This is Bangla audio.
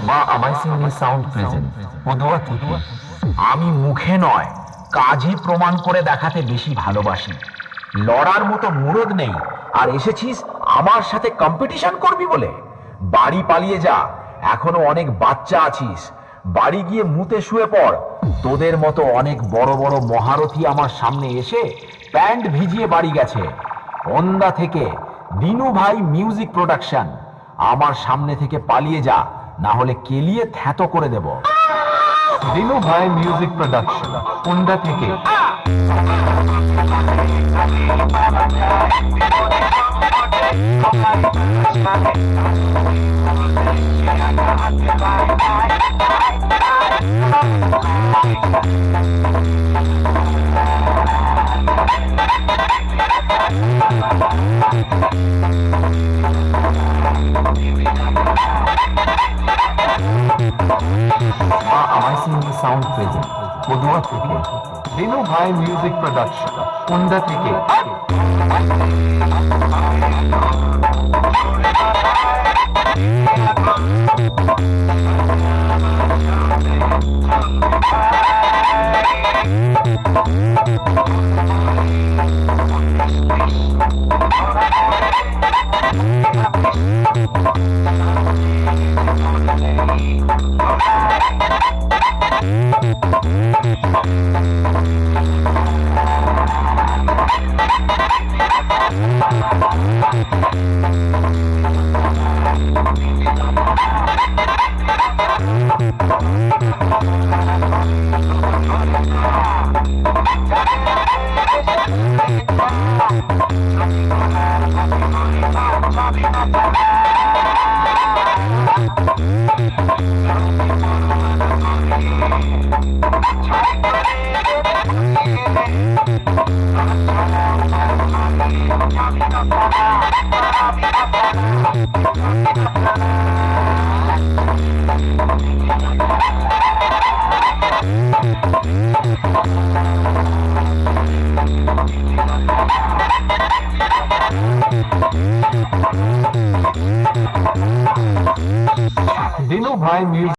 মা আমায় সিংহে সাউন্ড প্রেজেন্ট পদুয়া থেকে। আমি মুখে নয় কাজে প্রমাণ করে দেখাতে বেশি ভালোবাসি। লড়ার মতো মুরদ নেই আর এসেছিস আমার সাথে কম্পিটিশন করবি বলে। বাড়ি পালিয়ে যা, এখনো অনেক বাচ্চা আছিস। বাড়ি গিয়ে মুতে শুয়ে পড়। তোদের মতো অনেক বড় বড় মহারথী আমার সামনে এসে প্যান্ট ভিজিয়ে বাড়ি গেছে। ওন্দা থেকে দিনু ভাই মিউজিক প্রোডাকশন। আমার সামনে থেকে পালিয়ে যা, না হলে কেলিয়ে থ্যাতো করে দেব। দিনু ভাই মিউজিক প্রোডাকশন কুন্ডা থেকে। মা আমায় সিংহে সাউন্ড প্রেজেন্ট পদুয়া থেকে। দিনু ভাই মিউজিক প্রোডাকশন কুন্ডা থেকে। দিনু ভাই মিউজিক